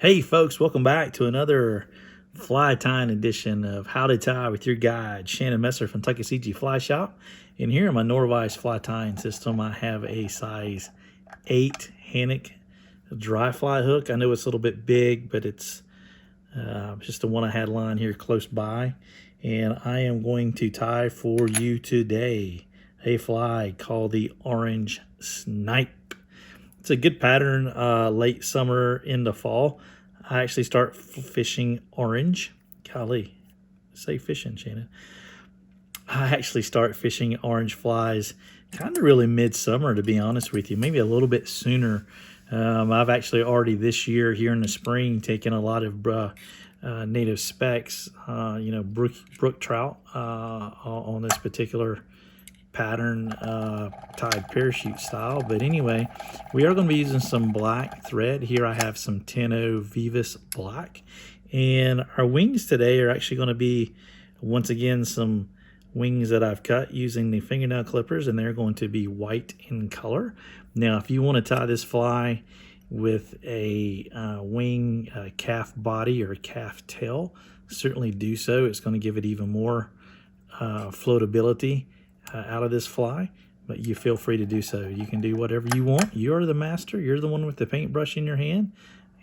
Hey folks, welcome back to another fly tying edition of How to Tie with your guide, Shannon Messer from Tuckasegee Fly Shop. And here in my Norvise fly tying system, I have a size 8 Hackle dry fly hook. I know it's a little bit big, but it's just the one I had lying here close by. And I am going to tie for you today a fly called the orange snipe. It's a good pattern late summer into fall. I actually start fishing orange. Golly, say fishing, Shannon. I actually start fishing orange flies kind of really midsummer, to be honest with you, maybe a little bit sooner. I've actually already this year here in the spring taken a lot of native specks, brook trout on this particular pattern tied parachute style. But anyway, we are going to be using some black thread. Here I have some 10-0 Vivus black, and our wings today are actually going to be once again some wings that I've cut using the fingernail clippers, and they're going to be white in color. Now if you want to tie this fly with a wing calf body or calf tail, certainly do so. It's going to give it even more floatability out of this fly, but you feel free to do so. You can do whatever you want. You're the master. You're the one with the paintbrush in your hand,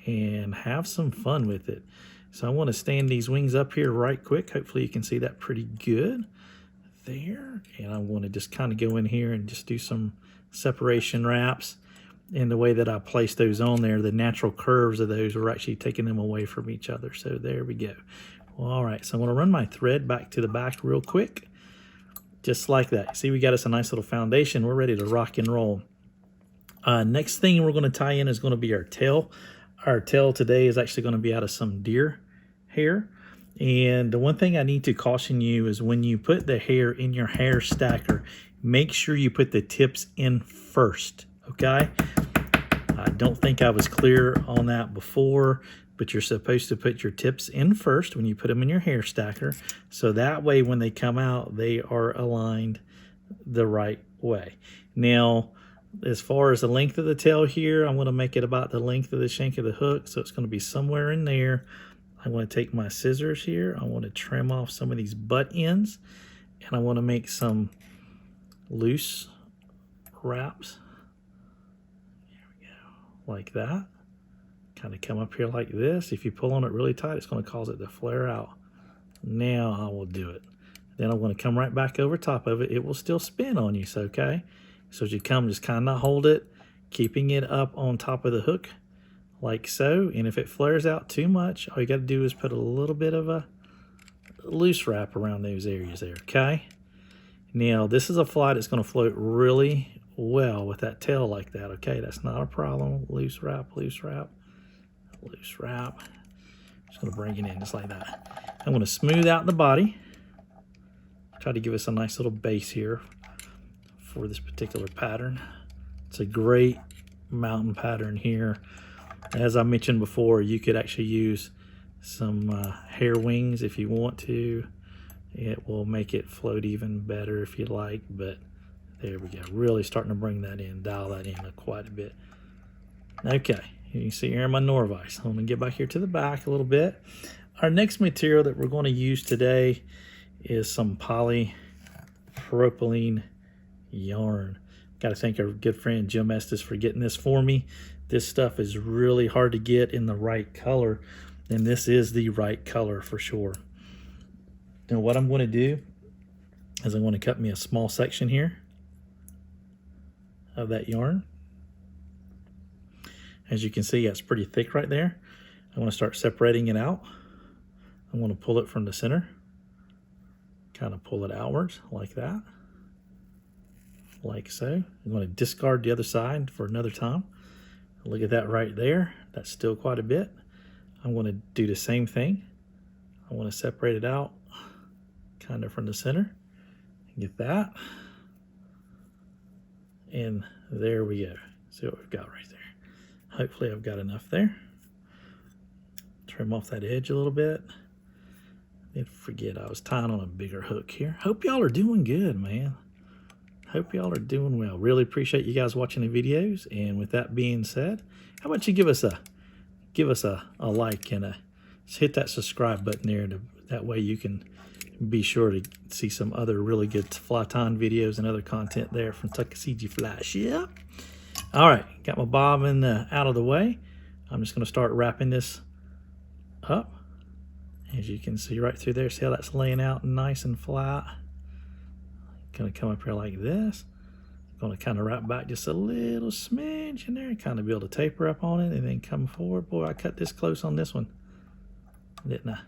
and have some fun with it. So I want to stand these wings up here right quick. Hopefully you can see that pretty good there. And I want to just kind of go in here and just do some separation wraps. And the way that I place those on there, the natural curves of those are actually taking them away from each other. So there we go. Well, all right, so I'm going to run my thread back to the back real quick. Just like that. See, we got us a nice little foundation. We're ready to rock and roll. Next thing we're going to tie in is going to be our tail. Our tail today is actually going to be out of some deer hair. And the one thing I need to caution you is when you put the hair in your hair stacker, make sure you put the tips in first, okay? I don't think I was clear on that before, but you're supposed to put your tips in first when you put them in your hair stacker, so that way when they come out, they are aligned the right way. Now, as far as the length of the tail here, I'm going to make it about the length of the shank of the hook, so it's going to be somewhere in there. I want to take my scissors here. I want to trim off some of these butt ends, and I want to make some loose wraps. There we go, like that. Kind of come up here like this. If you pull on it really tight, it's going to cause it to flare out. Now I will do it. Then I'm going to come right back over top of it. It will still spin on you, so okay? So as you come, just kind of hold it, keeping it up on top of the hook like so. And if it flares out too much, all you got to do is put a little bit of a loose wrap around those areas there, okay? Now this is a fly that's going to float really well with that tail like that, okay? That's not a problem. Loose wrap, loose wrap. Loose wrap. Just going to bring it in just like that. I'm going to smooth out the body. Try to give us a nice little base here for this particular pattern. It's a great mountain pattern here. As I mentioned before, you could actually use some hair wings if you want to. It will make it float even better if you like, but there we go. Really starting to bring that in, dial that in quite a bit. Okay. You can see here in my Norvise. I'm going to get back here to the back a little bit. Our next material that we're going to use today is some polypropylene yarn. Got to thank our good friend Jim Estes for getting this for me. This stuff is really hard to get in the right color, and this is the right color for sure. Now what I'm going to do is I'm going to cut me a small section here of that yarn. As you can see, it's pretty thick right there. I want to start separating it out. I want to pull it from the center. Kind of pull it outwards like that. Like so. I'm going to discard the other side for another time. Look at that right there. That's still quite a bit. I'm going to do the same thing. I want to separate it out kind of from the center. Get that. And there we go. See what we've got right there. Hopefully I've got enough there. Trim off that edge a little bit. Didn't forget I was tying on a bigger hook here. Hope y'all are doing good, man. Hope y'all are doing well. Really appreciate you guys watching the videos. And with that being said, how about you give us a give us a like and just hit that subscribe button there. That way you can be sure to see some other really good fly tying videos and other content there from CG Fly Shop. All right, got my bobbin out of the way. I'm just going to start wrapping this up. As you can see right through there, see how that's laying out nice and flat. Going to come up here like this. Going to kind of wrap back just a little smidge in there, kind of build a taper up on it, and then come forward. Boy, I cut this close on this one, didn't I?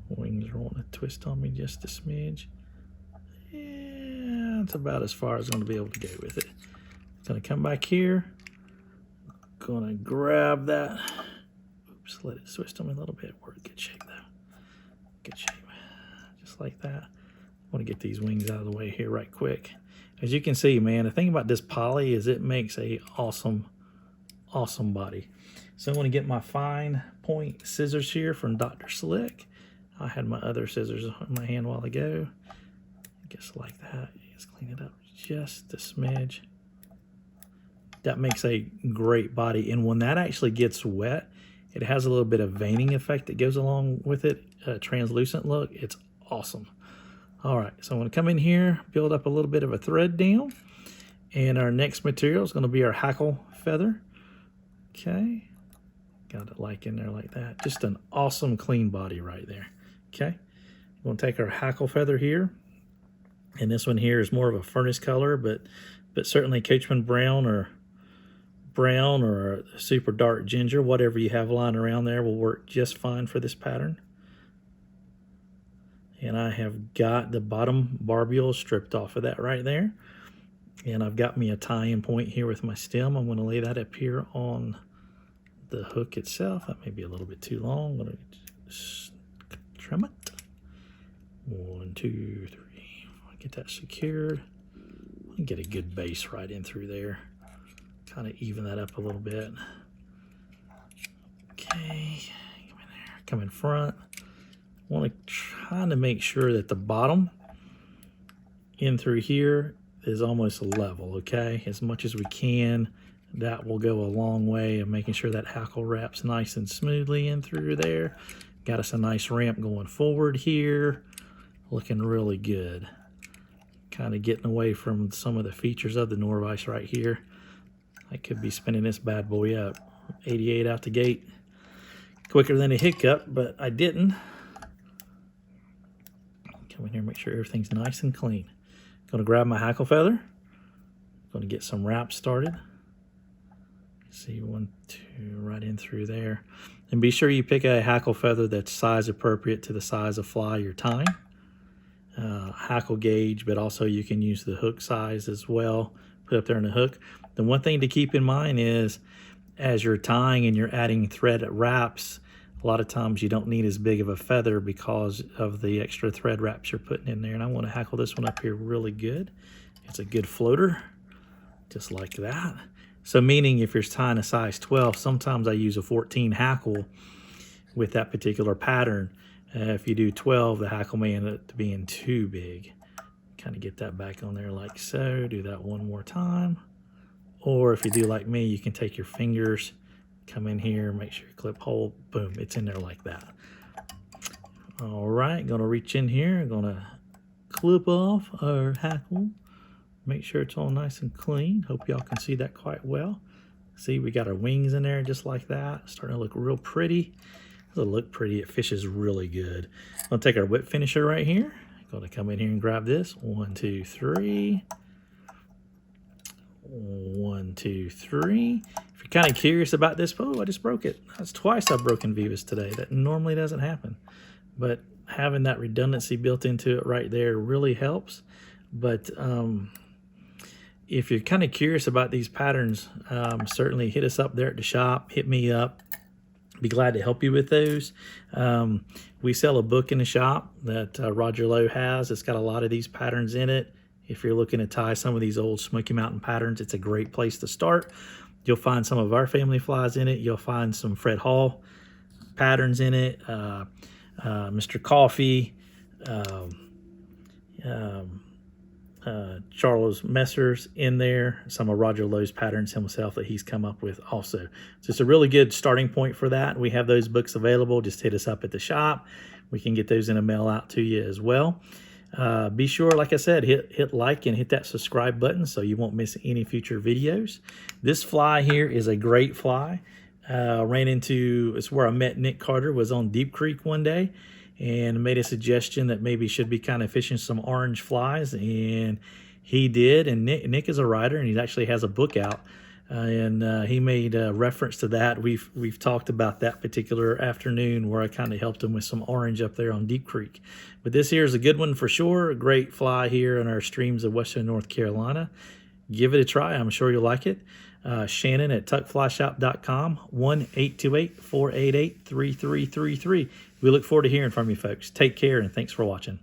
Wings are wanting to twist on me just a smidge. Yeah, that's about as far as I'm going to be able to go with it. Going to come back here. Going to grab that. Oops, let it twist on me a little bit. We're in good shape though. Good shape. Just like that. I want to get these wings out of the way here right quick. As you can see, man, the thing about this poly is it makes a awesome body. So I'm going to get my fine point scissors here from Dr. Slick. I had my other scissors in my hand a while ago. Just like that. Just clean it up just a smidge. That makes a great body. And when that actually gets wet, it has a little bit of veining effect that goes along with it. A translucent look. It's awesome. All right, so I'm going to come in here, build up a little bit of a thread down. And our next material is going to be our Hackle feather. Okay. Got it like in there like that. Just an awesome clean body right there. Okay. We're going to take our Hackle feather here. And this one here is more of a furnace color, but certainly Coachman brown or super dark ginger, whatever you have lying around there will work just fine for this pattern. And I have got the bottom barbule stripped off of that right there. And I've got me a tie-in point here with my stem. I'm going to lay that up here on the hook itself. That may be a little bit too long. I'm going to trim it. 1, 2, 3. Get that secured. Get a good base right in through there. Kind of even that up a little bit. Okay, come in there, come in front. Want to try to make sure that the bottom in through here is almost level, okay? As much as we can, that will go a long way of making sure that hackle wraps nice and smoothly in through there. Got us a nice ramp going forward here. Looking really good. Kind of getting away from some of the features of the Norvise right here. I could be spinning this bad boy up. 88 out the gate. Quicker than a hiccup, but I didn't. Come in here and make sure everything's nice and clean. Gonna grab my hackle feather. Gonna get some wraps started. See, 1, 2, right in through there. And be sure you pick a hackle feather that's size appropriate to the size of fly you're tying. Hackle gauge, but also you can use the hook size as well. Put up there in the hook. The one thing to keep in mind is as you're tying and you're adding thread wraps, a lot of times you don't need as big of a feather because of the extra thread wraps you're putting in there. And I want to hackle this one up here really good. It's a good floater, just like that. So meaning if you're tying a size 12, sometimes I use a 14 hackle with that particular pattern. If you do 12, the hackle may end up being too big. Kind of get that back on there like so. Do that one more time. Or if you do like me, you can take your fingers, come in here, make sure you clip hole, boom, it's in there like that. All right, gonna reach in here, gonna clip off our hackle. Make sure it's all nice and clean. Hope y'all can see that quite well. See, we got our wings in there just like that. Starting to look real pretty. It'll look pretty, it fishes really good. I'm gonna take our whip finisher right here. Gonna come in here and grab this. 1, 2, 3. 1, 2, 3. If you're kind of curious about this, oh, I just broke it. That's twice I've broken Vivas today. That normally doesn't happen. But having that redundancy built into it right there really helps. But if you're kind of curious about these patterns, certainly hit us up there at the shop. Hit me up. Be glad to help you with those. We sell a book in the shop that Roger Lowe has. It's got a lot of these patterns in it. If you're looking to tie some of these old Smoky Mountain patterns, it's a great place to start. You'll find some of our family flies in it. You'll find some Fred Hall patterns in it. Mr. Coffee. Charles Messer's in there, some of Roger Lowe's patterns himself that he's come up with also. So it's a really good starting point for that. We have those books available. Just hit us up at the shop. We can get those in a mail out to you as well. Be sure, like I said, hit like and hit that subscribe button so you won't miss any future videos. This fly here is a great fly. It's where I met Nick Carter, was on Deep Creek one day and made a suggestion that maybe should be kind of fishing some orange flies, and he did. And Nick is a writer, and he actually has a book out, and he made reference to that. We've talked about that particular afternoon where I kind of helped him with some orange up there on Deep Creek. But this here is a good one for sure. A great fly here in our streams of Western North Carolina. Give it a try. I'm sure you'll like it. Shannon at tuckflyshop.com, 1-828-488-3333. We look forward to hearing from you folks. Take care, and thanks for watching.